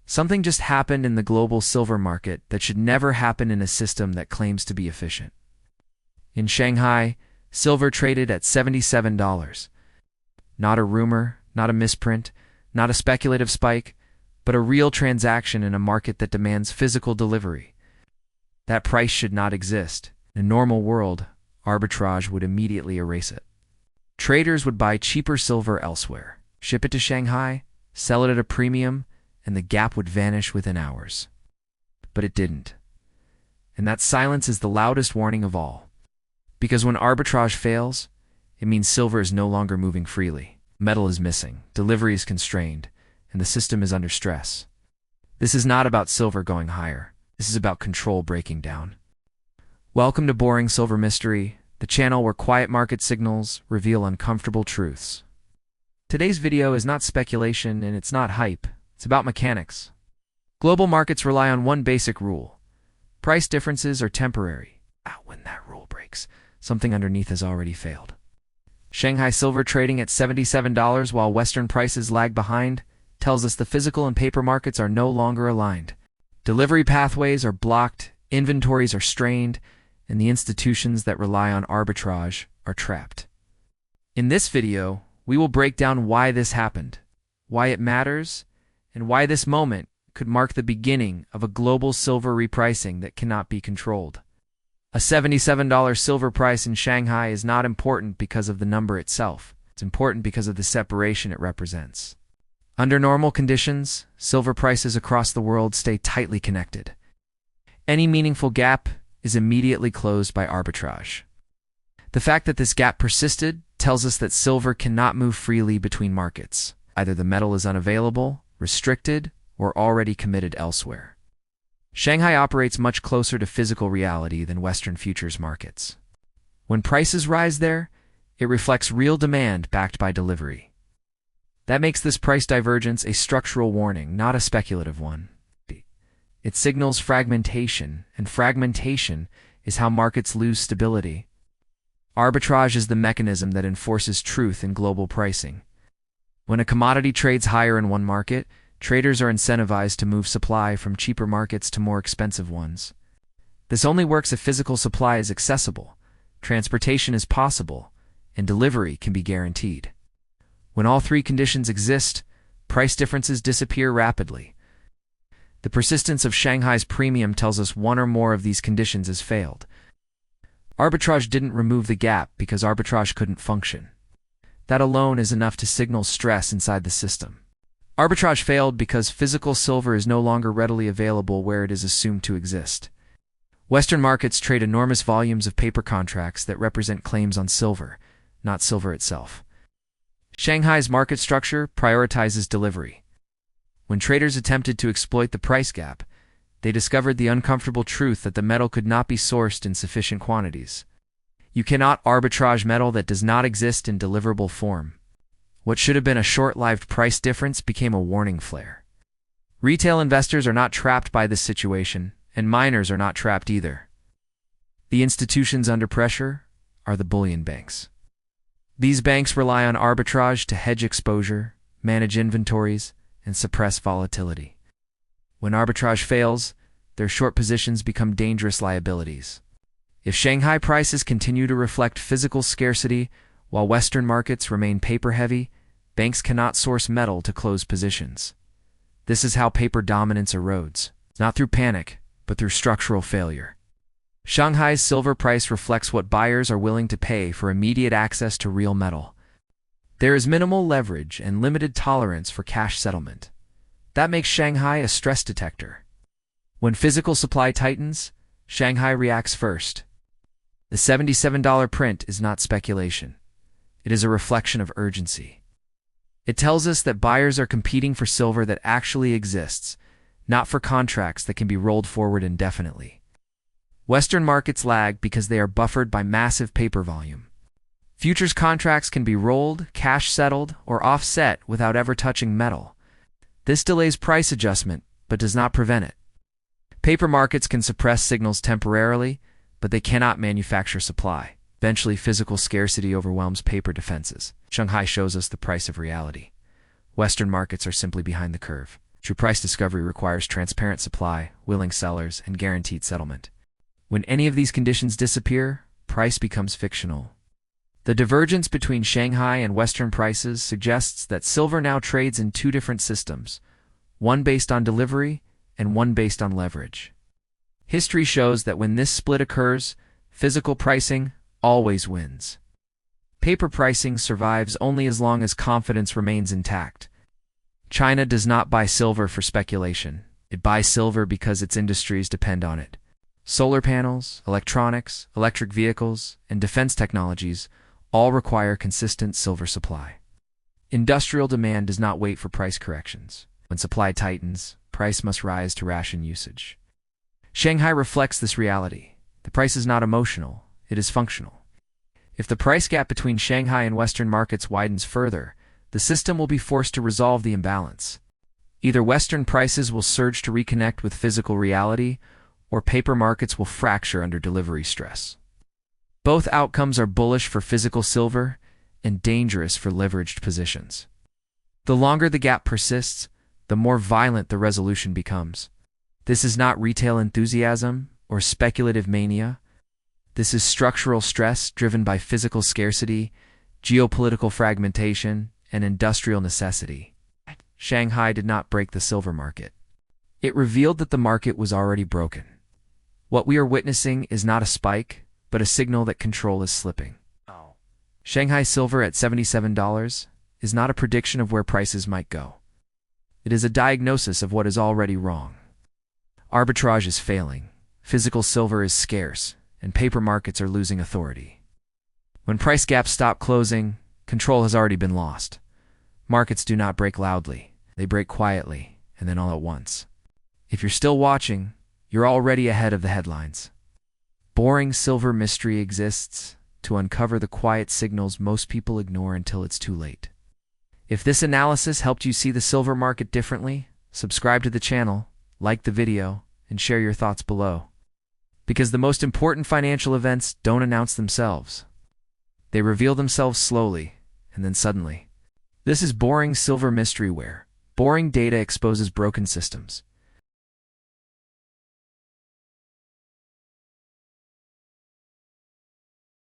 Something just happened in the global silver market that should never happen in a system that claims to be efficient. In Shanghai, silver traded at $77. Not a rumor, not a misprint, not a speculative spike, but a real transaction in a market that demands physical delivery. That price should not exist. In a normal world, arbitrage would immediately erase it. Traders would buy cheaper silver elsewhere, ship it to Shanghai, sell it at a premium, and the gap would vanish within hours. But it didn't. And that silence is the loudest warning of all. Because when arbitrage fails, it means silver is no longer moving freely. Metal is missing, delivery is constrained, and the system is under stress. This is not about silver going higher. This is about control breaking down. Welcome to Boring Silver Mystery, the channel where quiet market signals reveal uncomfortable truths. Today's video is not speculation and it's not hype. It's about mechanics. Global markets rely on one basic rule. Price differences are temporary. When that rule breaks, something underneath has already failed. Shanghai silver trading at $77 while Western prices lag behind tells us the physical and paper markets are no longer aligned. Delivery pathways are blocked, inventories are strained, and the institutions that rely on arbitrage are trapped. In this video, we will break down why this happened, why it matters, and why this moment could mark the beginning of a global silver repricing that cannot be controlled. A $77 silver price in Shanghai is not important because of the number itself. It's important because of the separation it represents. Under normal conditions, silver prices across the world stay tightly connected. Any meaningful gap is immediately closed by arbitrage. The fact that this gap persisted tells us that silver cannot move freely between markets. Either the metal is unavailable, restricted, or already committed elsewhere. Shanghai operates much closer to physical reality than Western futures markets. When prices rise there, it reflects real demand backed by delivery. That makes this price divergence a structural warning, not a speculative one. It signals fragmentation, and fragmentation is how markets lose stability. Arbitrage is the mechanism that enforces truth in global pricing. When a commodity trades higher in one market, traders are incentivized to move supply from cheaper markets to more expensive ones. This only works if physical supply is accessible, transportation is possible, and delivery can be guaranteed. When all three conditions exist, price differences disappear rapidly. The persistence of Shanghai's premium tells us one or more of these conditions has failed. Arbitrage didn't remove the gap because arbitrage couldn't function. That alone is enough to signal stress inside the system. Arbitrage failed because physical silver is no longer readily available where it is assumed to exist. Western markets trade enormous volumes of paper contracts that represent claims on silver, not silver itself. Shanghai's market structure prioritizes delivery. When traders attempted to exploit the price gap, they discovered the uncomfortable truth that the metal could not be sourced in sufficient quantities. You cannot arbitrage metal that does not exist in deliverable form. What should have been a short-lived price difference became a warning flare. Retail investors are not trapped by this situation, and miners are not trapped either. The institutions under pressure are the bullion banks. These banks rely on arbitrage to hedge exposure, manage inventories, and suppress volatility. When arbitrage fails, their short positions become dangerous liabilities. If Shanghai prices continue to reflect physical scarcity while Western markets remain paper-heavy, banks cannot source metal to close positions. This is how paper dominance erodes, not through panic, but through structural failure. Shanghai's silver price reflects what buyers are willing to pay for immediate access to real metal. There is minimal leverage and limited tolerance for cash settlement. That makes Shanghai a stress detector. When physical supply tightens, Shanghai reacts first. The $77 print is not speculation. It is a reflection of urgency. It tells us that buyers are competing for silver that actually exists, not for contracts that can be rolled forward indefinitely. Western markets lag because they are buffered by massive paper volume. Futures contracts can be rolled, cash settled, or offset without ever touching metal. This delays price adjustment, but does not prevent it. Paper markets can suppress signals temporarily, but they cannot manufacture supply. Eventually, physical scarcity overwhelms paper defenses. Shanghai shows us the price of reality. Western markets are simply behind the curve. True price discovery requires transparent supply, willing sellers, and guaranteed settlement. When any of these conditions disappear, price becomes fictional. The divergence between Shanghai and Western prices suggests that silver now trades in two different systems, one based on delivery and one based on leverage. History shows that when this split occurs, physical pricing always wins. Paper pricing survives only as long as confidence remains intact. China does not buy silver for speculation. It buys silver because its industries depend on it. Solar panels, electronics, electric vehicles, and defense technologies all require consistent silver supply. Industrial demand does not wait for price corrections. When supply tightens, price must rise to ration usage. Shanghai reflects this reality. The price is not emotional, it is functional. If the price gap between Shanghai and Western markets widens further, the system will be forced to resolve the imbalance. Either Western prices will surge to reconnect with physical reality, or paper markets will fracture under delivery stress. Both outcomes are bullish for physical silver and dangerous for leveraged positions. The longer the gap persists, the more violent the resolution becomes. This is not retail enthusiasm or speculative mania. This is structural stress driven by physical scarcity, geopolitical fragmentation, and industrial necessity. Shanghai did not break the silver market. It revealed that the market was already broken. What we are witnessing is not a spike, but a signal that control is slipping. Shanghai silver at $77 is not a prediction of where prices might go. It is a diagnosis of what is already wrong. Arbitrage is failing, physical silver is scarce, and paper markets are losing authority. When price gaps stop closing, control has already been lost. Markets do not break loudly, they break quietly, and then all at once. If you're still watching, you're already ahead of the headlines. Boring silver mystery exists to uncover the quiet signals most people ignore until it's too late. If this analysis helped you see the silver market differently, subscribe to the channel, like the video, and share your thoughts below. Because the most important financial events don't announce themselves. They reveal themselves slowly, and then suddenly. This is boring silver mystery where boring data exposes broken systems.